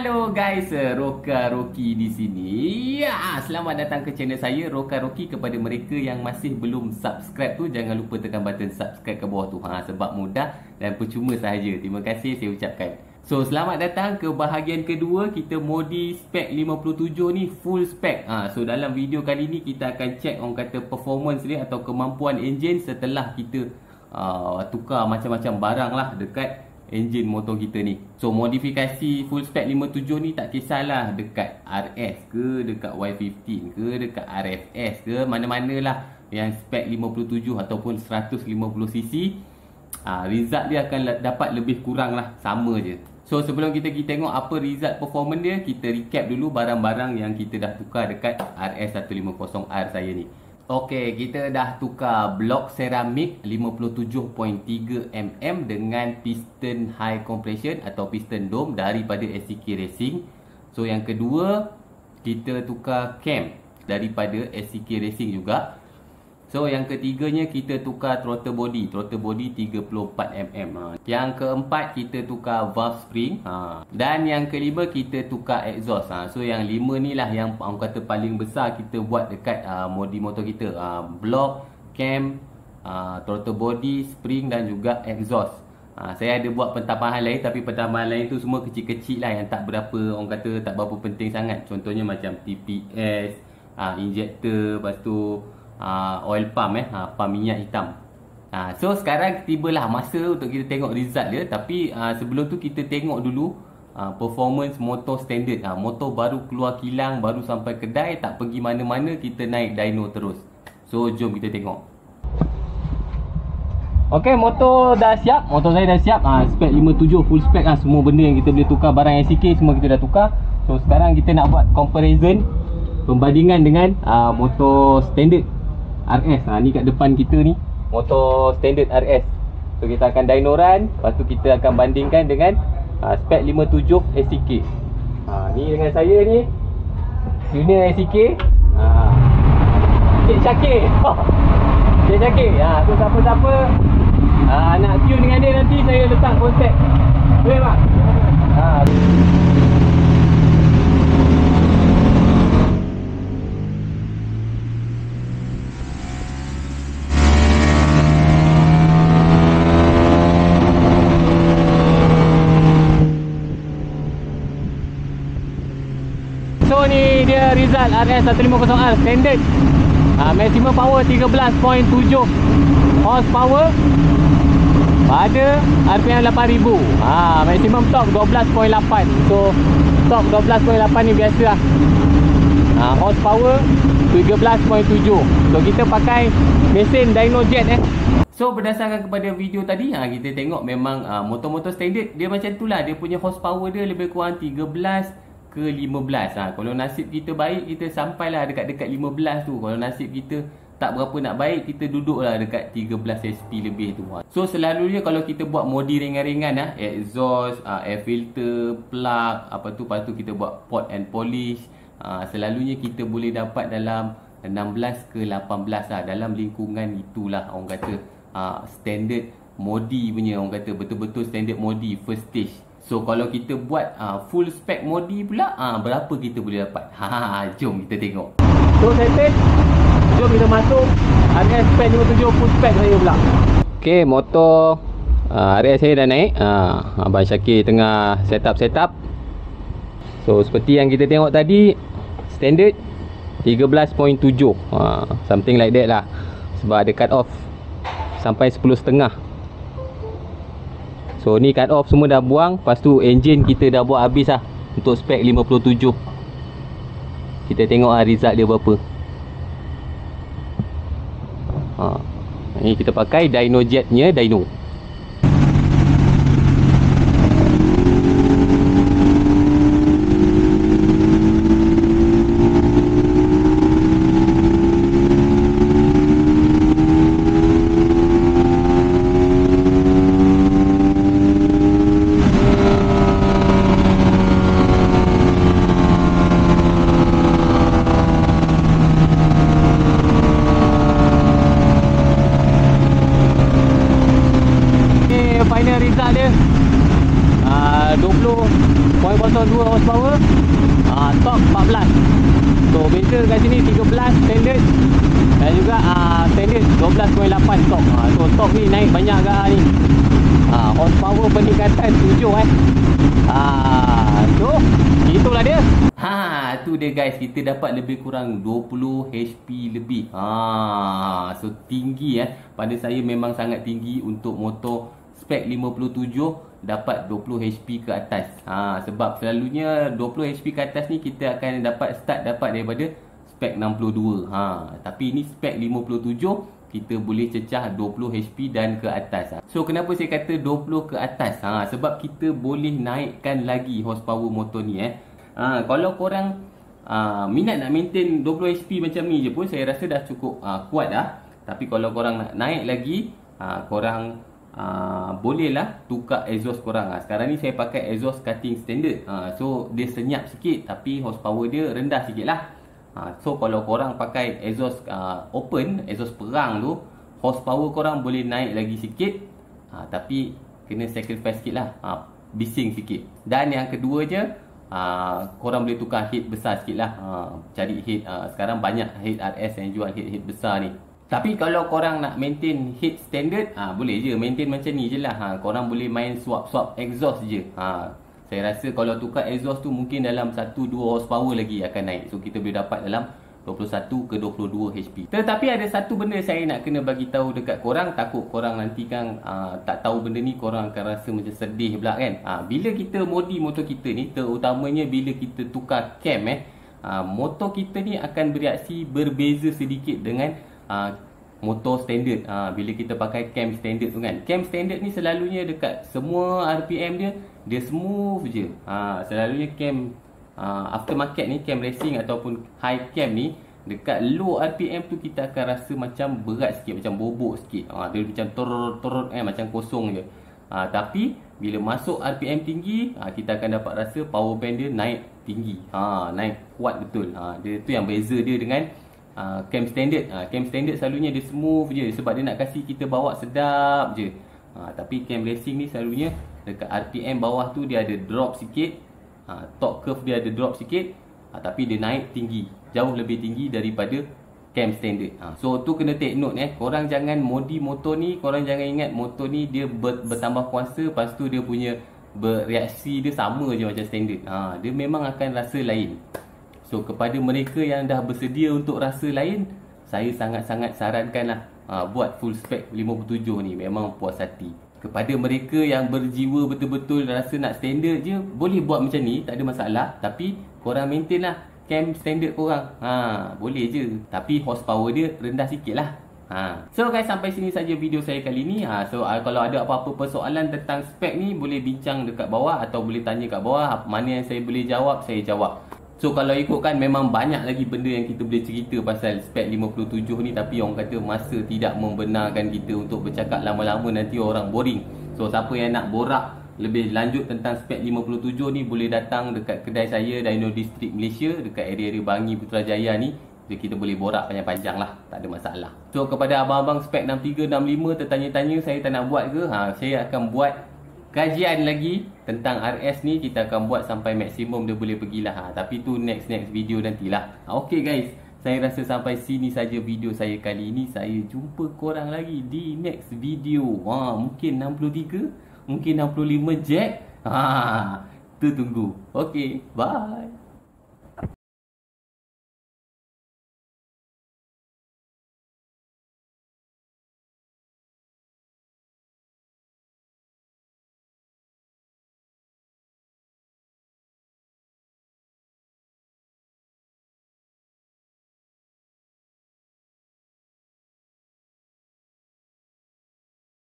Halo guys, Roka Rocky di sini. Ya, selamat datang ke channel saya Roka Rocky. Kepada mereka yang masih belum subscribe tu, jangan lupa tekan button subscribe ke bawah tu. Sebab mudah dan percuma sahaja. Terima kasih saya ucapkan. So, selamat datang ke bahagian kedua. Kita modi spek 57 ni full spek. So, dalam video kali ni kita akan check orang kata performance dia atau kemampuan enjin setelah kita tukar macam-macam barang lah dekat enjin motor kita ni. So, modifikasi full spec 57 ni tak kisahlah dekat RS ke, dekat Y15 ke, dekat RFS ke, mana-mana lah yang spec 57 ataupun 150cc, result dia akan dapat lebih kurang lah, sama je. So, sebelum kita tengok apa result performance dia, kita recap dulu barang-barang yang kita dah tukar dekat RS150R saya ni. Okey, kita dah tukar blok seramik 57.3mm dengan piston high compression atau piston dome daripada SCK Racing. So, yang kedua, kita tukar cam daripada SCK Racing juga. So, yang ketiganya kita tukar throttle body 34mm. Yang keempat, kita tukar valve spring. Dan yang kelima, kita tukar exhaust. So, yang lima ni lah yang orang kata paling besar kita buat dekat modi motor kita. Block, cam, throttle body, spring dan juga exhaust. Saya ada buat pentambahan lain, tapi pentambahan lain tu semua kecil-kecil lah yang tak berapa, orang kata tak berapa penting sangat. Contohnya macam TPS, injector, lepas tu oil pump pump minyak hitam. So sekarang tibalah masa untuk kita tengok result dia. Tapi sebelum tu kita tengok dulu performance motor standard. Motor baru keluar kilang, baru sampai kedai, tak pergi mana-mana, kita naik dyno terus. So jom kita tengok. Ok, motor dah siap. Motor saya dah siap. Spek 57 full spek lah. Semua benda yang kita boleh tukar, barang SCK semua kita dah tukar. So sekarang kita nak buat comparison, perbandingan dengan motor standard RS. Ni kat depan kita ni motor standard RS. So kita akan dyno run, lepas tu kita akan bandingkan dengan spek 57 SCK. Ni dengan saya ni junior SCK, Cik Syakir. Cik Syakir. So siapa-siapa nak tune dengan dia, nanti saya letak kontak. Boleh tak? So ni dia result RS150R standard. Maximum power 13.7 horsepower pada RPM 8000. Maximum torque 12.8. So torque 12.8 ni biasa lah. Horsepower 13.7. So kita pakai mesin dyno jet So berdasarkan kepada video tadi, kita tengok memang motor-motor standard dia macam tu lah. Dia punya horsepower dia lebih kurang 13 ke 15. Kalau nasib kita baik, kita sampailah dekat-dekat 15 tu. Kalau nasib kita tak berapa nak baik, kita duduklah dekat 13 SP lebih tu. So selalunya kalau kita buat modi ringan-ringan, exhaust, air filter, plug, apa tu, lepas tu kita buat pot and polish, selalunya kita boleh dapat dalam 16 ke 18 lah. Dalam lingkungan itulah orang kata standard modi punya, orang kata betul-betul standard modi first stage. So kalau kita buat full spec modi pula, berapa kita boleh dapat? Jom kita tengok. So settle, jom kita masuk RS spec 57 full spec saya pula. Okay, motor RS saya dah naik. Abang Syakir tengah setup. So seperti yang kita tengok tadi, standard 13.7, something like that lah. Sebab ada cut off sampai 10.5. So ni cut off semua dah buang. Lepas tu engine kita dah buat habis lah untuk spek 57. Kita tengok result dia berapa. Ni kita pakai dyno jetnya dyno. 0.02 horsepower, torque 14. So beza kat sini 13 standard dan juga standard 12.8 torque. So torque ni naik banyak agak ni. Horsepower peningkatan 7 so itulah dia. Tu dia guys, kita dapat lebih kurang 20 HP lebih. So tinggi pada saya memang sangat tinggi untuk motor spek 57 dapat 20 HP ke atas. Sebab selalunya 20 HP ke atas ni kita akan start dapat daripada spek 62. Tapi ini spek 57 kita boleh cecah 20 HP dan ke atas. So kenapa saya kata 20 ke atas? Sebab kita boleh naikkan lagi horsepower motor ni. Kalau korang minat nak maintain 20 HP macam ni je pun saya rasa dah cukup kuat dah. Tapi kalau korang nak naik lagi, korang bolehlah tukar exhaust korang. Sekarang ni saya pakai exhaust cutting standard. So dia senyap sikit tapi horsepower dia rendah sikit lah. So kalau korang pakai exhaust open, exhaust perang tu, horsepower korang boleh naik lagi sikit, tapi kena sacrifice sikit lah, bising sikit. Dan yang kedua je, korang boleh tukar head besar sikit lah. Cari head, sekarang banyak head RS yang jual head besar ni. Tapi kalau korang nak maintain head standard, boleh je maintain macam ni je lah. Korang boleh main swap exhaust je. Saya rasa kalau tukar exhaust tu mungkin dalam 1-2 horsepower lagi akan naik. So kita boleh dapat dalam 21 ke 22 HP. Tetapi ada satu benda saya nak kena bagi tahu dekat korang. Takut korang nanti kan tak tahu benda ni, korang akan rasa macam sedih pula kan. Bila kita modi motor kita ni, terutamanya bila kita tukar cam motor kita ni akan bereaksi berbeza sedikit dengan motor standard. Bila kita pakai cam standard tu kan, cam standard ni selalunya dekat semua RPM dia smooth je. Selalunya cam aftermarket ni, cam racing ataupun high cam ni, dekat low RPM tu kita akan rasa macam berat sikit, macam bobok sikit. Dia macam turut macam kosong je. Tapi bila masuk RPM tinggi, kita akan dapat rasa power band dia naik tinggi, naik kuat betul. Dia tu yang beza dia dengan cam standard. Cam standard selalunya dia smooth je sebab dia nak kasi kita bawa sedap je. Tapi cam racing ni selalunya dekat RPM bawah tu dia ada drop sikit, torque curve dia ada drop sikit, tapi dia naik tinggi, jauh lebih tinggi daripada cam standard. So tu kena take note korang jangan modi motor ni, korang jangan ingat motor ni dia bertambah kuasa lepas tu dia punya bereaksi dia sama je macam standard. Dia memang akan rasa lain. So kepada mereka yang dah bersedia untuk rasa lain, saya sangat-sangat sarankanlah buat full spec 57 ni, memang puas hati. Kepada mereka yang berjiwa betul-betul rasa nak standard je, boleh buat macam ni, tak ada masalah. Tapi korang maintain lah cam standard korang. Boleh je, tapi horsepower dia rendah sikit lah. So guys, sampai sini saja video saya kali ni. So kalau ada apa-apa persoalan tentang spek ni, boleh bincang dekat bawah atau boleh tanya kat bawah. Mana yang saya boleh jawab, saya jawab. So kalau ikutkan memang banyak lagi benda yang kita boleh cerita pasal spek 57 ni, tapi orang kata masa tidak membenarkan kita untuk bercakap lama-lama, nanti orang boring. So siapa yang nak borak lebih lanjut tentang spek 57 ni, boleh datang dekat kedai saya Dyno District Malaysia, dekat area-area Bangi Putrajaya ni. Jadi kita boleh borak panjang-panjang lah, tak ada masalah. So kepada abang-abang spek 63, 65 tertanya-tanya saya tak nak buat ke, saya akan buat kajian lagi tentang RS ni. Kita akan buat sampai maksimum dia boleh pergilah. Tapi tu next video nantilah. Okay guys, saya rasa sampai sini saja video saya kali ini. Saya jumpa korang lagi di next video. Mungkin 63, mungkin 65 jack. Tu tunggu. Okay, bye.